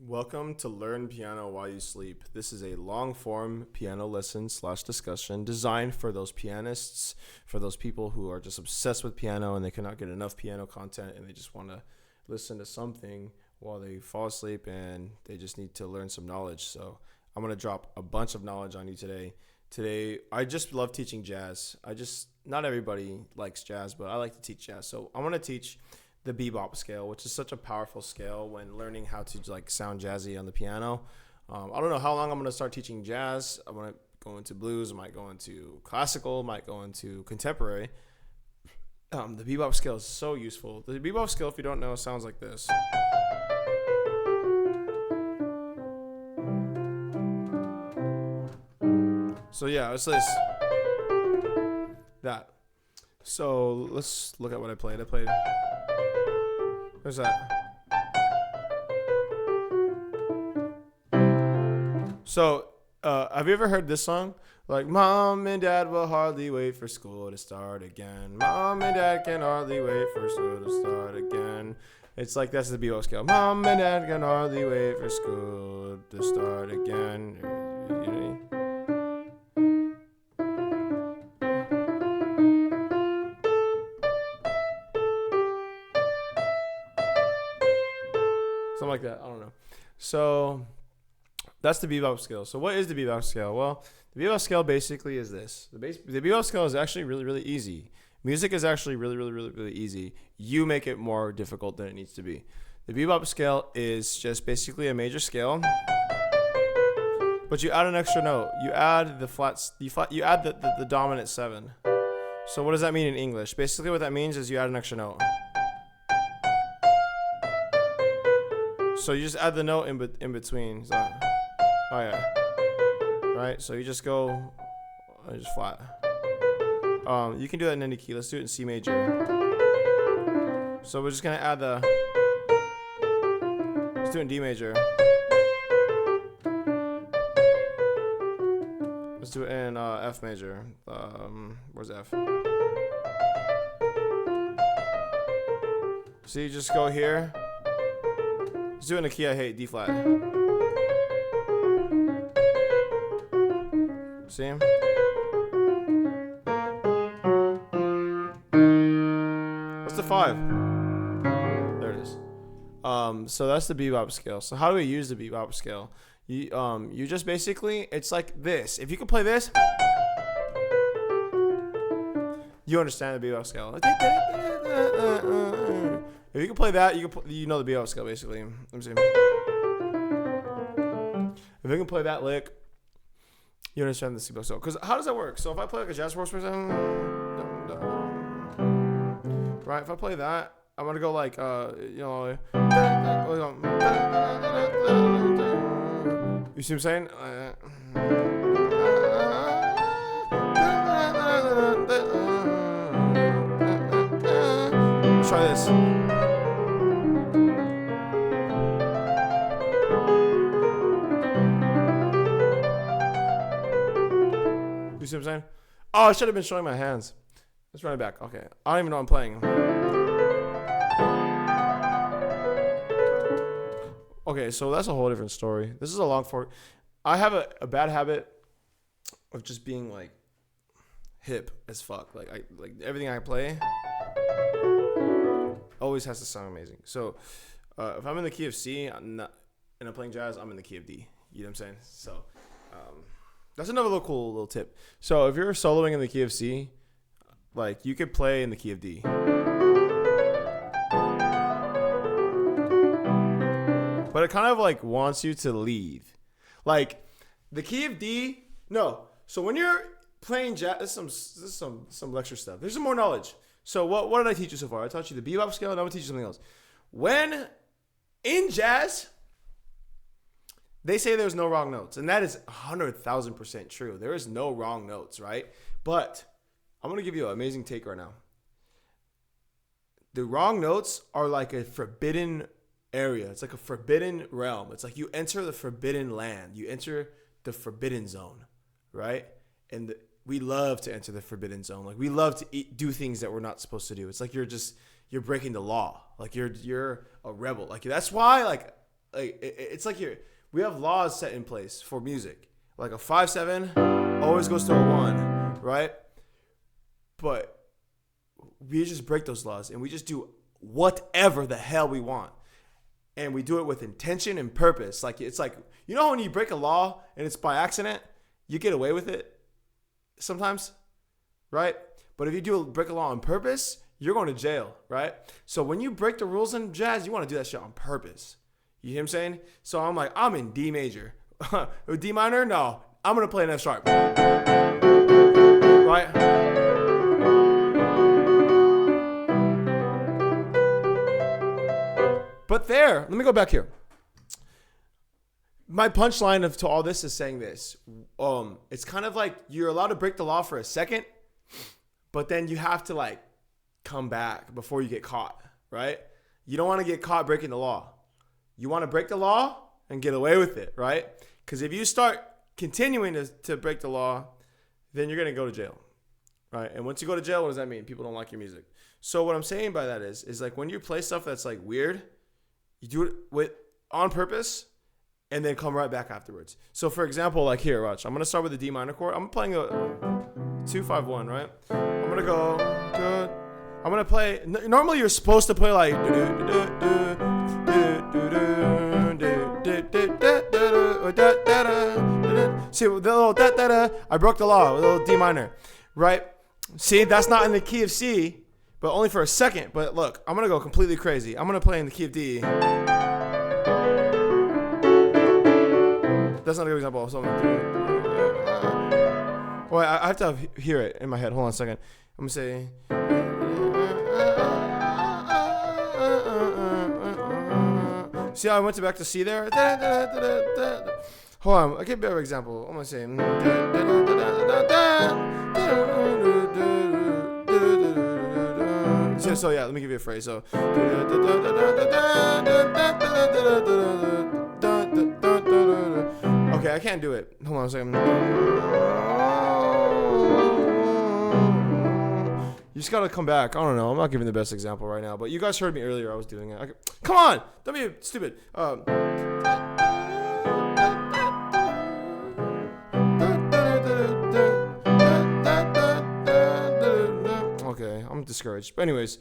Welcome to Learn Piano While You Sleep. This is a long-form piano lesson / discussion designed for those pianists, for those people who are just obsessed with piano and they cannot get enough piano content and they just want to listen to something while they fall asleep and they just need to learn some knowledge. So I'm going to drop a bunch of knowledge on you today. Today, I just love teaching jazz. Not everybody likes jazz, but I like to teach jazz. So I want to teach the Beebop scale, which is such a powerful scale when learning how to sound jazzy on the piano. I don't know how long I'm going to start teaching jazz. I'm going to go into blues. I might go into classical. Might go into contemporary. The Beebop scale is so useful. The Beebop scale, if you don't know, sounds like this. So yeah, it's this. That. So let's look at what I played. Where's that? So, have you ever heard this song? Like, Mom and Dad will hardly wait for school to start again. Mom and Dad can hardly wait for school to start again. It's like, that's the bebop scale. Mom and Dad can hardly wait for school to start again. You know? Something like that. I don't know. So that's the bebop scale. So what is the bebop scale? Well, the bebop scale basically is this. The bebop scale is actually really, really easy. Music is actually really, really, really, really easy. You make it more difficult than it needs to be. The bebop scale is just basically a major scale, but you add an extra note. You add the flats. You add the dominant 7. So what does that mean in English? Basically, what that means is you add an extra note. So you just add the note in between. So, oh yeah, right. So you just go, just flat. You can do that in any key. Let's do it in C major. So we're just gonna add the. Let's do it in D major. Let's do it in F major. Where's F? So you just go here. Let's do it in a key I hate, D flat. See? What's the 5? There it is. So that's the bebop scale. So how do we use the bebop scale? You just basically, it's like this. If you can play this, you understand the bebop scale. If you can play that, you know the bebop scale basically. Let me see. If you can play that lick, you understand the bebop scale. Because how does that work? So if I play like a jazz chord, right? If I play that, I'm gonna go like you see what I'm saying? Let's try this. You see what I'm saying? Oh, I should have been showing my hands. Let's run it back. Okay. I don't even know I'm playing. Okay, so that's a whole different story. This is a long fork. I have a bad habit of just being like hip as fuck. Like everything I play always has to sound amazing. So if I'm in the key of C and I'm playing jazz, I'm in the key of D. You know what I'm saying? So that's another cool little tip. So if you're soloing in the key of C, like you could play in the key of D. But it kind of like wants you to lead. Like the key of D, no. So when you're playing jazz, this is some lecture stuff. There's some more knowledge. So what did I teach you so far? I taught you the bebop scale, and I'm gonna teach you something else. When in jazz, they say there's no wrong notes, and that is 100,000% true. There is no wrong notes, right? But I'm going to give you an amazing take right now. The wrong notes are like a forbidden area. It's like a forbidden realm. It's like you enter the forbidden land. You enter the forbidden zone, right? And we love to enter the forbidden zone. Like we love to do things that we're not supposed to do. It's like you're breaking the law. Like you're a rebel. Like that's why like like it's like here we have laws set in place for music. Like a 5/7 always goes to a 1, right? But we just break those laws and we just do whatever the hell we want. And we do it with intention and purpose. Like it's like, you know when you break a law and it's by accident, you get away with it sometimes, right? But if you break a law on purpose, you're going to jail, right? So when you break the rules in jazz, you want to do that shit on purpose. You hear what I'm saying? So I'm like, I'm in D major. D minor? No. I'm going to play an F sharp. Right? But there, let me go back here. My punchline to all this is saying this. It's kind of like you're allowed to break the law for a second, but then you have to like come back before you get caught, right? You don't want to get caught breaking the law. You want to break the law and get away with it, right? Because if you start continuing to break the law, then you're going to go to jail, right? And once you go to jail, what does that mean? People don't like your music. So what I'm saying by that is like when you play stuff that's like weird, you do it on purpose and then come right back afterwards. So for example, like here, watch. I'm going to start with the D minor chord. I'm playing a 2-5-1, right? I'm going to go good. I'm going to play. Normally you're supposed to play like. See, the little da-da-da. I broke the law with a little D minor, right? See, that's not in the key of C. But only for a second. But look, I'm going to go completely crazy. I'm going to play in the key of D. That's not a good example. So wait, I have to hear it in my head. Hold on a second. I'm going to say... See how I went back to C there? Hold on. I'll give a better example. I'm going to say... So yeah, let me give you a phrase. So okay, I can't do it. Hold on a second. You just gotta come back. I don't know. I'm not giving the best example right now, but you guys heard me earlier. I was doing it. Okay. Come on, don't be stupid. Okay, I'm discouraged. But anyways,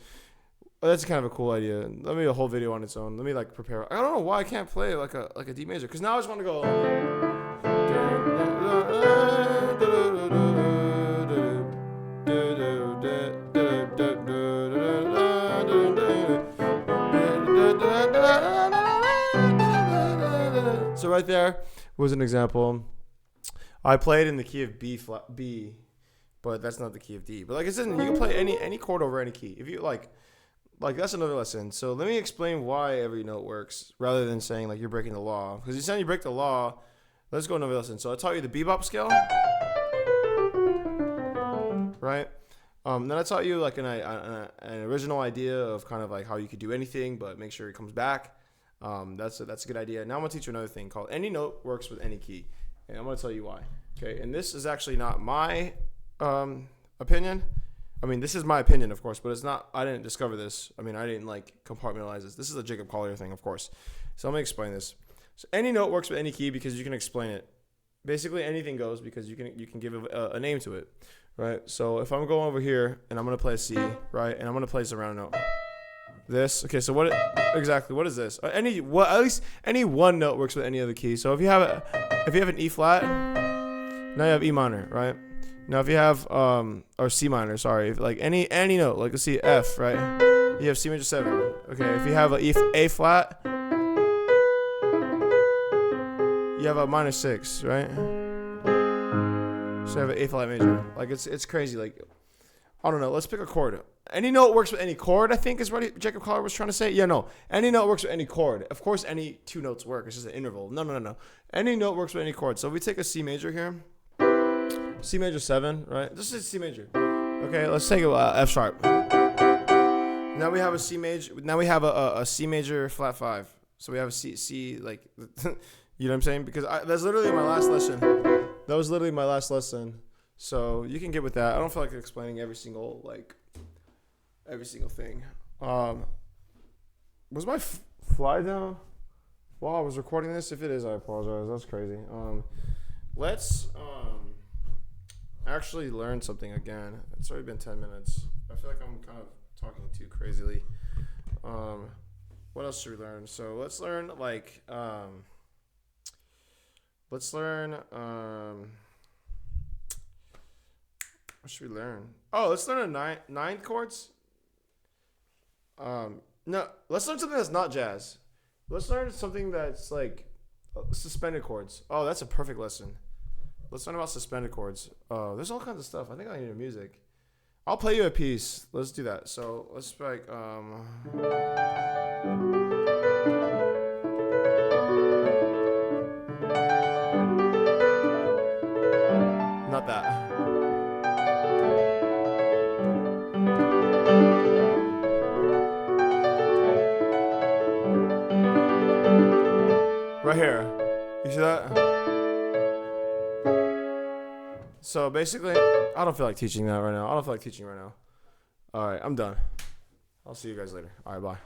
that's kind of a cool idea. Let me do a whole video on its own. Let me like prepare. I don't know why I can't play like a D major, because now I just want to go. So right there was an example. I played in the key of B, but that's not the key of D. But like I said, you can play any chord over any key. If you like that's another lesson. So let me explain why every note works, rather than saying like you're breaking the law. Because you're saying you break the law. Let's go another lesson. So I taught you the Beebop scale, right? Then I taught you like an original idea of kind of like how you could do anything, but make sure it comes back. That's a good idea. Now I'm gonna teach you another thing called any note works with any key, and I'm gonna tell you why. Okay, and this is actually not my opinion. I mean, this is my opinion, of course, but it's not. I didn't discover this. I mean, I didn't like compartmentalize this. This is a Jacob Collier thing, of course. So let me explain this. So any note works with any key because you can explain it. Basically, anything goes because you can give a name to it, right? So if I'm going over here and I'm gonna play a C, right, and I'm gonna play this round note. This okay. So what is this? At least any one note works with any other key. So if you have an E flat, now you have E minor, right? Now if you have or C minor, sorry, if like any note, like let's see F, right? You have C major 7. Okay, if you have A flat, you have a minor 6, right? So you have an A flat major. Like it's crazy. Like I don't know. Let's pick a chord. Any note works with any chord, I think is what Jacob Collier was trying to say. Yeah, no. Any note works with any chord. Of course, any two notes work. It's just an interval. No. Any note works with any chord. So if we take a C major here, C major 7, right? This is C major. Okay, let's take a F sharp. Now we have a C major. Now we have a C major flat 5. So we have a C like, you know what I'm saying? Because that's literally my last lesson. That was literally my last lesson. So you can get with that. I don't feel like explaining every single thing. Was my fly down? while I was recording this. If it is, I apologize. That's crazy. Let's actually learn something again. It's already been 10 minutes. I feel like I'm kind of talking too crazily. What else should we learn? So let's learn what should we learn? Oh, let's learn nine chords. No, let's learn something that's not jazz. Let's learn something that's like suspended chords. Oh, that's a perfect lesson. Let's learn about suspended chords. Oh, there's all kinds of stuff. I think I need a music. I'll play you a piece. Let's do that. So let's like not that. Right here. You see that? So basically, I don't feel like teaching that right now. All right, I'm done. I'll see you guys later. All right, bye.